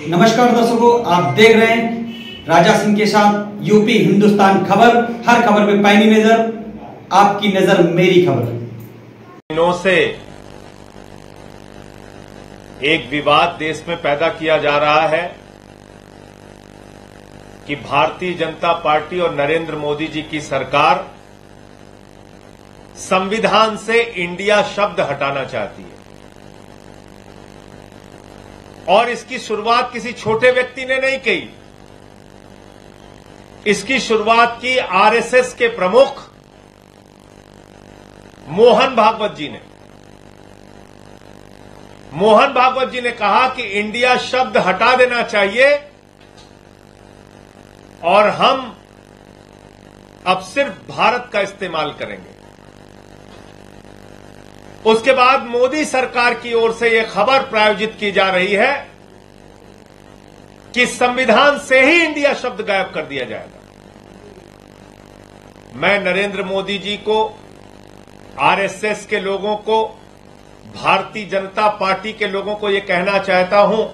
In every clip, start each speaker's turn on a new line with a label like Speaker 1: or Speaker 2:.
Speaker 1: नमस्कार दर्शकों, आप देख रहे हैं राजा सिंह के साथ यूपी हिंदुस्तान खबर। हर खबर पे पैनी नजर, आपकी नजर मेरी खबर।
Speaker 2: दिनों से एक विवाद देश में पैदा किया जा रहा है कि भारतीय जनता पार्टी और नरेंद्र मोदी जी की सरकार संविधान से इंडिया शब्द हटाना चाहती है और इसकी शुरुआत किसी छोटे व्यक्ति ने नहीं की। इसकी शुरुआत की आरएसएस के प्रमुख मोहन भागवत जी ने। मोहन भागवत जी ने कहा कि इंडिया शब्द हटा देना चाहिए और हम अब सिर्फ भारत का इस्तेमाल करेंगे। उसके बाद मोदी सरकार की ओर से यह खबर प्रायोजित की जा रही है कि संविधान से ही इंडिया शब्द गायब कर दिया जाएगा। मैं नरेंद्र मोदी जी को, आरएसएस के लोगों को, भारतीय जनता पार्टी के लोगों को यह कहना चाहता हूं,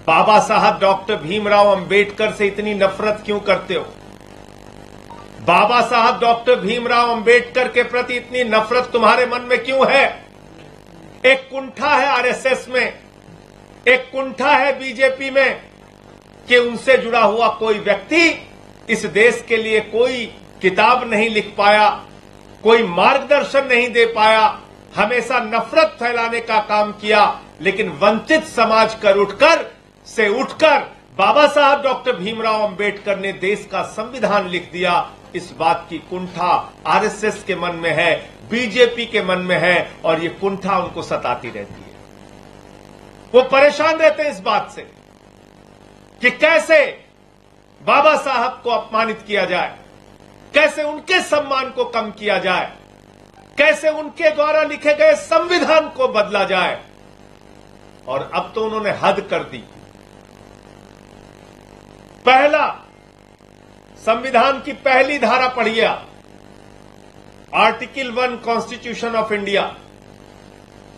Speaker 2: बाबा साहब डॉक्टर भीमराव अंबेडकर से इतनी नफरत क्यों करते हो? बाबा साहब डॉक्टर भीमराव अंबेडकर के प्रति इतनी नफरत तुम्हारे मन में क्यों है? एक कुंठा है आरएसएस में, एक कुंठा है बीजेपी में कि उनसे जुड़ा हुआ कोई व्यक्ति इस देश के लिए कोई किताब नहीं लिख पाया, कोई मार्गदर्शन नहीं दे पाया, हमेशा नफरत फैलाने का काम किया। लेकिन वंचित समाज से उठकर बाबा साहब डॉक्टर भीमराव अंबेडकर ने देश का संविधान लिख दिया। इस बात की कुंठा आरएसएस के मन में है, बीजेपी के मन में है और ये कुंठा उनको सताती रहती है। वो परेशान रहते हैं इस बात से कि कैसे बाबा साहब को अपमानित किया जाए, कैसे उनके सम्मान को कम किया जाए, कैसे उनके द्वारा लिखे गए संविधान को बदला जाए। और अब तो उन्होंने हद कर दी। पहला, संविधान की पहली धारा पढ़िए, आर्टिकल 1 कॉन्स्टिट्यूशन ऑफ इंडिया।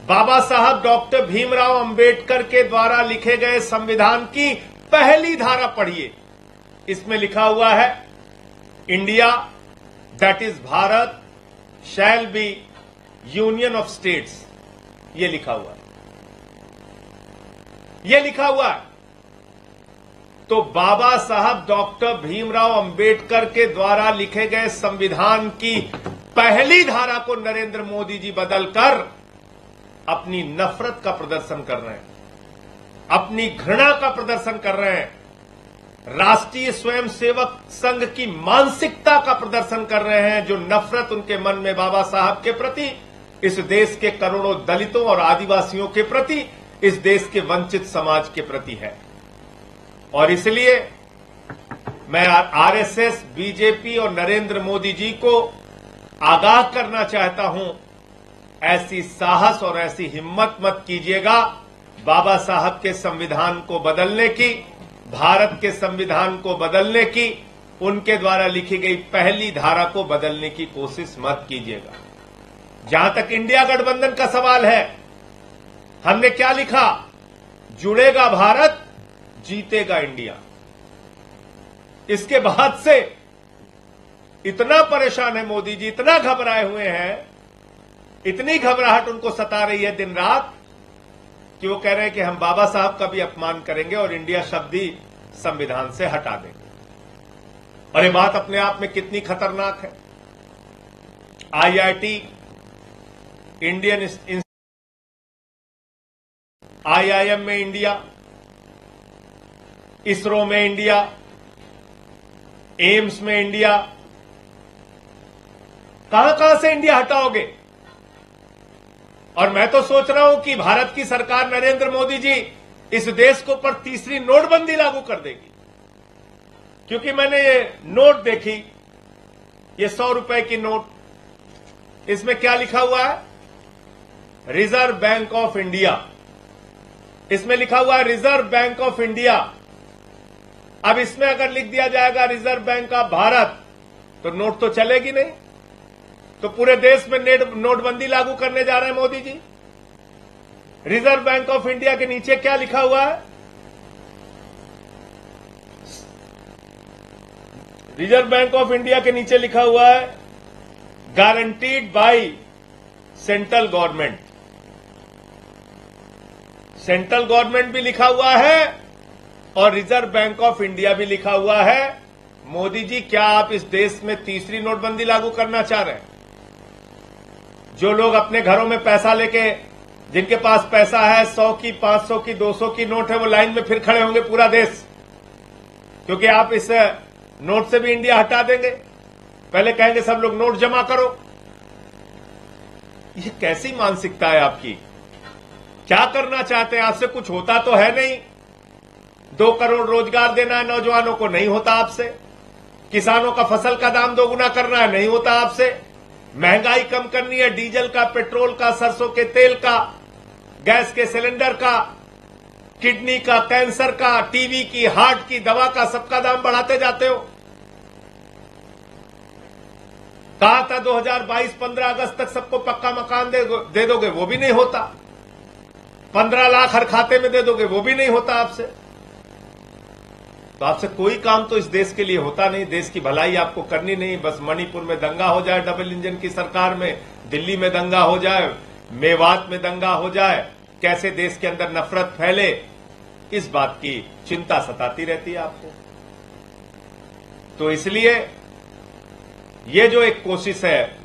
Speaker 2: बाबा साहब डॉक्टर भीमराव अंबेडकर के द्वारा लिखे गए संविधान की पहली धारा पढ़िए। इसमें लिखा हुआ है, India that is Bharat shall be union of states. ये लिखा हुआ है, ये लिखा हुआ है। तो बाबा साहब डॉक्टर भीमराव अंबेडकर के द्वारा लिखे गए संविधान की पहली धारा को नरेंद्र मोदी जी बदलकर अपनी नफरत का प्रदर्शन कर रहे हैं, अपनी घृणा का प्रदर्शन कर रहे हैं, राष्ट्रीय स्वयंसेवक संघ की मानसिकता का प्रदर्शन कर रहे हैं, जो नफरत उनके मन में बाबा साहब के प्रति, इस देश के करोड़ों दलितों और आदिवासियों के प्रति, इस देश के वंचित समाज के प्रति है। और इसलिए मैं आरएसएस, बीजेपी और नरेंद्र मोदी जी को आगाह करना चाहता हूं, ऐसी साहस और ऐसी हिम्मत मत कीजिएगा बाबा साहब के संविधान को बदलने की, भारत के संविधान को बदलने की, उनके द्वारा लिखी गई पहली धारा को बदलने की कोशिश मत कीजिएगा। जहां तक इंडिया गठबंधन का सवाल है, हमने क्या लिखा? जुड़ेगा भारत, जीतेगा इंडिया। इसके बाद से इतना परेशान है मोदी जी, इतना घबराए हुए हैं, इतनी घबराहट उनको सता रही है दिन रात कि वो कह रहे हैं कि हम बाबा साहब का भी अपमान करेंगे और इंडिया शब्द ही संविधान से हटा देंगे। और ये बात अपने आप में कितनी खतरनाक है। आईआईटी, इंडियन आईआईएम में इंडिया, इसरो में इंडिया, एम्स में इंडिया, कहां कहां से इंडिया हटाओगे? और मैं तो सोच रहा हूं कि भारत की सरकार, नरेंद्र मोदी जी, इस देश के ऊपर तीसरी नोटबंदी लागू कर देगी। क्योंकि मैंने ये नोट देखी, ये 100 रुपए की नोट, इसमें क्या लिखा हुआ है? Reserve bank of India. इसमें लिखा हुआ है रिजर्व बैंक ऑफ इंडिया। अब इसमें अगर लिख दिया जाएगा रिजर्व बैंक ऑफ भारत, तो नोट तो चलेगी नहीं। तो पूरे देश में नोटबंदी लागू करने जा रहे हैं Modi ji. Reserve bank of India के नीचे क्या लिखा हुआ है? रिजर्व बैंक ऑफ इंडिया के नीचे लिखा हुआ है guaranteed by central government. Central government भी लिखा हुआ है और रिजर्व बैंक ऑफ इंडिया भी लिखा हुआ है। मोदी जी, क्या आप इस देश में तीसरी नोटबंदी लागू करना चाह रहे हैं? जो लोग अपने घरों में पैसा लेके, जिनके पास पैसा है 100 की, 500 की, 200 की नोट है, वो लाइन में फिर खड़े होंगे पूरा देश, क्योंकि आप इस नोट से भी इंडिया हटा देंगे। पहले कहेंगे सब लोग नोट जमा करो। ये कैसी मानसिकता है आपकी? क्या करना चाहते हैं? आपसे कुछ होता तो है नहीं। 2 करोड़ रोजगार देना है नौजवानों को, नहीं होता आपसे। किसानों का फसल का दाम दोगुना करना है, नहीं होता आपसे। महंगाई कम करनी है, डीजल का, पेट्रोल का, सरसों के तेल का, गैस के सिलेंडर का, किडनी का, कैंसर का, टीबी की, हार्ट की दवा का, सबका दाम बढ़ाते जाते हो। कहा था 2022 15 अगस्त तक सबको पक्का मकान दे दोगे, वो भी नहीं होता। 15 लाख हर खाते में दे दोगे, वो भी नहीं होता आपसे। तो आपसे कोई काम तो इस देश के लिए होता नहीं। देश की भलाई आपको करनी नहीं, बस मणिपुर में दंगा हो जाए डबल इंजन की सरकार में, दिल्ली में दंगा हो जाए, मेवात में दंगा हो जाए, कैसे देश के अंदर नफरत फैले, इस बात की चिंता सताती रहती है आपको। तो इसलिए ये जो एक कोशिश है,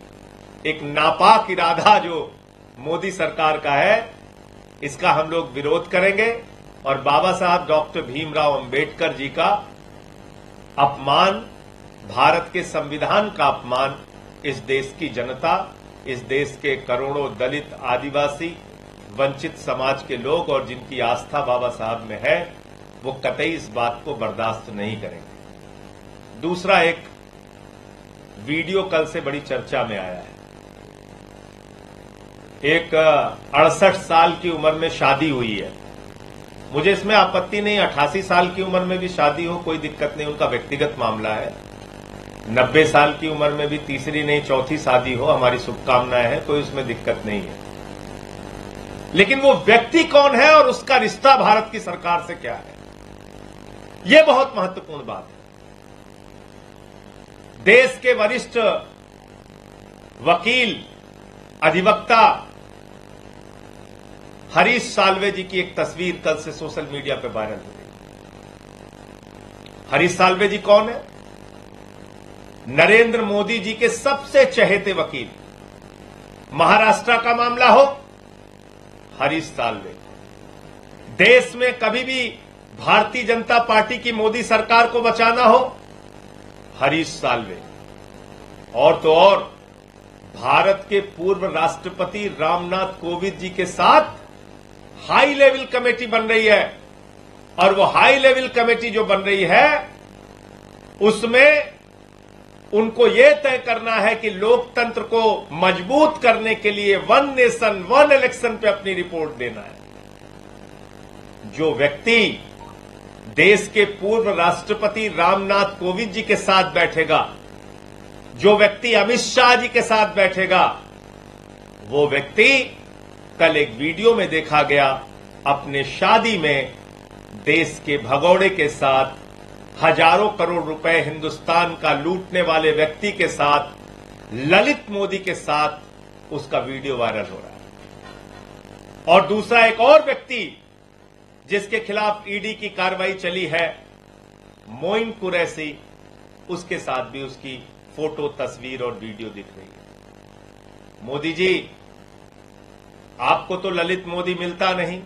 Speaker 2: एक नापाक इरादा जो मोदी सरकार का है, इसका हम लोग विरोध करेंगे और बाबा साहब डॉक्टर भीमराव अंबेडकर जी का अपमान, भारत के संविधान का अपमान, इस देश की जनता, इस देश के करोड़ों दलित, आदिवासी, वंचित समाज के लोग और जिनकी आस्था बाबा साहब में है, वो कतई इस बात को बर्दाश्त नहीं करेंगे। दूसरा, एक वीडियो कल से बड़ी चर्चा में आया है। एक 68 साल की उम्र में शादी हुई है। मुझे इसमें आपत्ति नहीं, 88 साल की उम्र में भी शादी हो, कोई दिक्कत नहीं, उनका व्यक्तिगत मामला है। 90 साल की उम्र में भी तीसरी नहीं चौथी शादी हो, हमारी शुभकामनाएं हैं, कोई उसमें दिक्कत नहीं है। लेकिन वो व्यक्ति कौन है और उसका रिश्ता भारत की सरकार से क्या है, यह बहुत महत्वपूर्ण बात है। देश के वरिष्ठ वकील, अधिवक्ता हरीश साल्वे जी की एक तस्वीर कल से सोशल मीडिया पर वायरल हो रही। हरीश साल्वे जी कौन है? नरेंद्र मोदी जी के सबसे चहेते वकील। महाराष्ट्र का मामला हो, हरीश साल्वे। देश में कभी भी भारतीय जनता पार्टी की मोदी सरकार को बचाना हो, हरीश साल्वे। और तो और भारत के पूर्व राष्ट्रपति रामनाथ कोविंद जी के साथ हाई लेवल कमेटी बन रही है, और वो हाई लेवल कमेटी जो बन रही है उसमें उनको यह तय करना है कि लोकतंत्र को मजबूत करने के लिए 1 नेशन 1 इलेक्शन पे अपनी रिपोर्ट देना है। जो व्यक्ति देश के पूर्व राष्ट्रपति रामनाथ कोविंद जी के साथ बैठेगा, जो व्यक्ति अमित शाह जी के साथ बैठेगा, वो व्यक्ति कल एक वीडियो में देखा गया अपने शादी में देश के भगोड़े के साथ, हजारों करोड़ रुपए हिंदुस्तान का लूटने वाले व्यक्ति के साथ, ललित मोदी के साथ उसका वीडियो वायरल हो रहा है। और दूसरा, एक और व्यक्ति जिसके खिलाफ ईडी की कार्रवाई चली है, मोइन कुरैशी, उसके साथ भी उसकी फोटो, तस्वीर और वीडियो दिख रही है। मोदी जी, आपको तो ललित मोदी मिलता नहीं,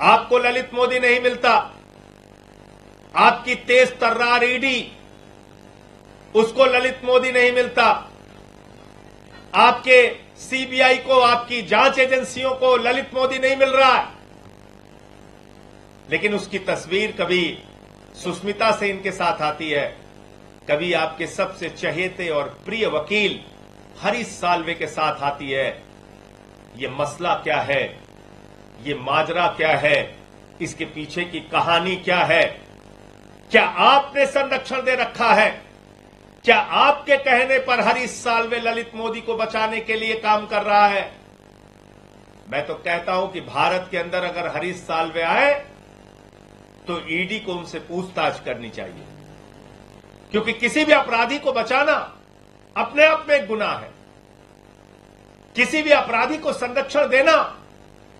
Speaker 2: आपको ललित मोदी नहीं मिलता। आपकी तेज तर्रार ईडी, उसको ललित मोदी नहीं मिलता। आपके सीबीआई को, आपकी जांच एजेंसियों को ललित मोदी नहीं मिल रहा है। लेकिन उसकी तस्वीर कभी सुष्मिता सेन के साथ आती है, कभी आपके सबसे चहेते और प्रिय वकील हरीश साल्वे के साथ आती है। ये मसला क्या है, ये माजरा क्या है, इसके पीछे की कहानी क्या है? क्या आपने संरक्षण दे रखा है? क्या आपके कहने पर हरीश साल्वे ललित मोदी को बचाने के लिए काम कर रहा है? मैं तो कहता हूं कि भारत के अंदर अगर हरीश साल्वे आए तो ईडी को उनसे पूछताछ करनी चाहिए। क्योंकि किसी भी अपराधी को बचाना अपने आप में एक गुनाह है। किसी भी अपराधी को संरक्षण देना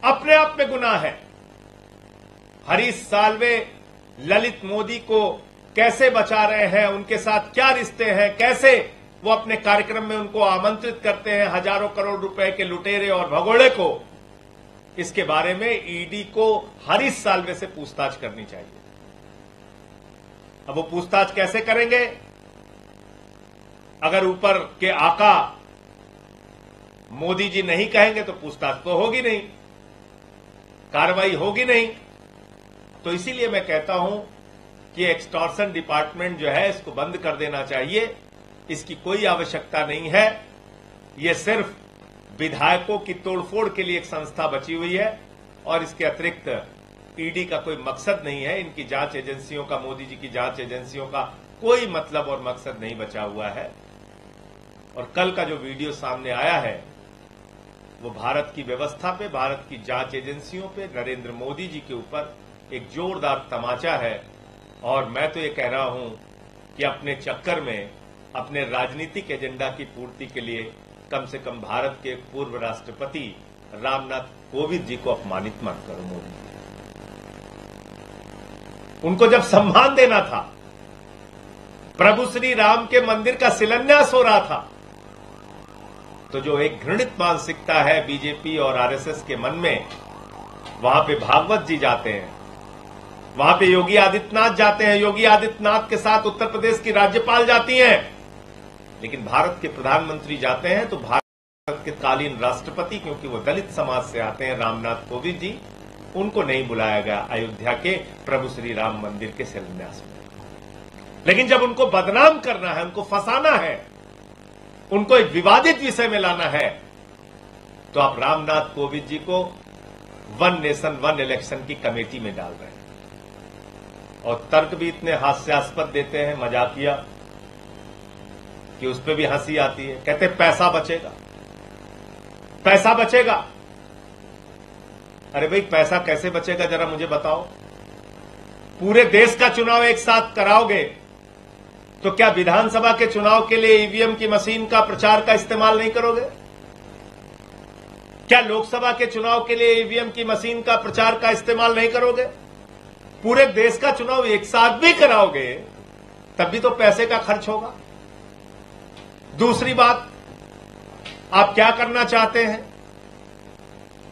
Speaker 2: अपने आप में गुनाह है। हरीश साल्वे ललित मोदी को कैसे बचा रहे हैं, उनके साथ क्या रिश्ते हैं, कैसे वो अपने कार्यक्रम में उनको आमंत्रित करते हैं हजारों करोड़ रुपए के लुटेरे और भगोड़े को, इसके बारे में ईडी को हरीश साल्वे से पूछताछ करनी चाहिए। अब वो पूछताछ कैसे करेंगे? अगर ऊपर के आका मोदी जी नहीं कहेंगे तो पूछताछ तो होगी नहीं, कार्रवाई होगी नहीं। तो इसीलिए मैं कहता हूं कि एक्सटॉर्शन डिपार्टमेंट जो है इसको बंद कर देना चाहिए। इसकी कोई आवश्यकता नहीं है। यह सिर्फ विधायकों की तोड़फोड़ के लिए एक संस्था बची हुई है और इसके अतिरिक्त ईडी का कोई मकसद नहीं है। इनकी जांच एजेंसियों का, मोदी जी की जांच एजेंसियों का कोई मतलब और मकसद नहीं बचा हुआ है। और कल का जो वीडियो सामने आया है वो भारत की व्यवस्था पे, भारत की जांच एजेंसियों पे, नरेंद्र मोदी जी के ऊपर एक जोरदार तमाचा है। और मैं तो ये कह रहा हूं कि अपने चक्कर में, अपने राजनीतिक एजेंडा की पूर्ति के लिए कम से कम भारत के पूर्व राष्ट्रपति रामनाथ कोविंद जी को अपमानित मत करो। मोदी उनको जब सम्मान देना था, प्रभु श्री राम के मंदिर का शिलान्यास हो रहा था, तो जो एक घृणित मानसिकता है बीजेपी और आरएसएस के मन में, वहां पे भागवत जी जाते हैं, वहां पे योगी आदित्यनाथ जाते हैं, योगी आदित्यनाथ के साथ उत्तर प्रदेश की राज्यपाल जाती हैं, लेकिन भारत के प्रधानमंत्री जाते हैं तो भारत के तत्कालीन राष्ट्रपति, क्योंकि वो दलित समाज से आते हैं, रामनाथ कोविंद जी, उनको नहीं बुलाया गया अयोध्या के प्रभु श्री राम मंदिर के शिलान्यास में। लेकिन जब उनको बदनाम करना है, उनको फंसाना है, उनको एक विवादित विषय में लाना है, तो आप रामनाथ कोविंद जी को वन नेशन वन इलेक्शन की कमेटी में डाल रहे हैं। और तर्क भी इतने हास्यास्पद देते हैं, मजाकिया, कि उस पर भी हंसी आती है। कहते पैसा बचेगा, पैसा बचेगा। अरे भाई, पैसा कैसे बचेगा जरा मुझे बताओ। पूरे देश का चुनाव एक साथ कराओगे तो क्या विधानसभा के चुनाव के लिए ईवीएम की मशीन का प्रचार का इस्तेमाल नहीं करोगे? क्या लोकसभा के चुनाव के लिए ईवीएम की मशीन का प्रचार का इस्तेमाल नहीं करोगे? पूरे देश का चुनाव एक साथ भी कराओगे तब भी तो पैसे का खर्च होगा। दूसरी बात, आप क्या करना चाहते हैं?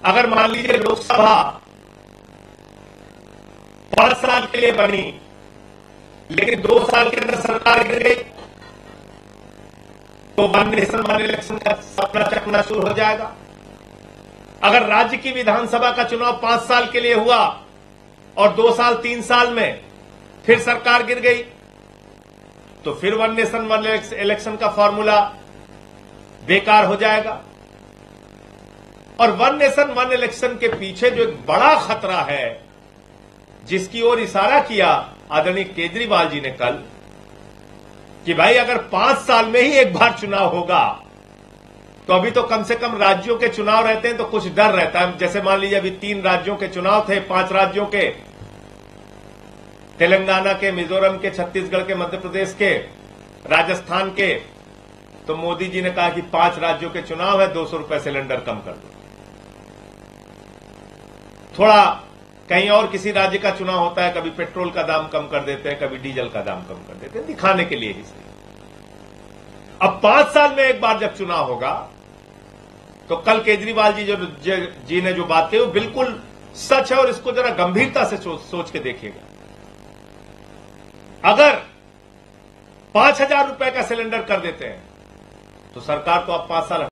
Speaker 2: अगर मान लीजिए लोकसभा 5 साल के लिए बनी, लेकिन 2 साल के अंदर सरकार गिर गई, तो वन नेशन वन इलेक्शन का सपना चकना शुरू हो जाएगा। अगर राज्य की विधानसभा का चुनाव 5 साल के लिए हुआ और 2 साल 3 साल में फिर सरकार गिर गई, तो फिर वन नेशन वन इलेक्शन का फॉर्मूला बेकार हो जाएगा। और वन नेशन वन इलेक्शन के पीछे जो एक बड़ा खतरा है, जिसकी ओर इशारा किया आदरणीय केजरीवाल जी ने कल, कि भाई अगर 5 साल में ही एक बार चुनाव होगा तो अभी तो कम से कम राज्यों के चुनाव रहते हैं तो कुछ डर रहता है। जैसे मान लीजिए अभी 3 राज्यों के चुनाव थे, 5 राज्यों के, तेलंगाना के, मिजोरम के, छत्तीसगढ़ के, मध्य प्रदेश के, राजस्थान के, तो मोदी जी ने कहा कि 5 राज्यों के चुनाव है, 200 रुपए सिलेंडर कम कर दो। थोड़ा कहीं और किसी राज्य का चुनाव होता है, कभी पेट्रोल का दाम कम कर देते हैं, कभी डीजल का दाम कम कर देते हैं, दिखाने के लिए ही सही। अब 5 साल में एक बार जब चुनाव होगा तो कल केजरीवाल जी ने जो बात कही वो बिल्कुल सच है और इसको जरा गंभीरता से सोच के देखिएगा। अगर 5,000 रुपए का सिलेंडर कर देते हैं तो सरकार तो अब 5 साल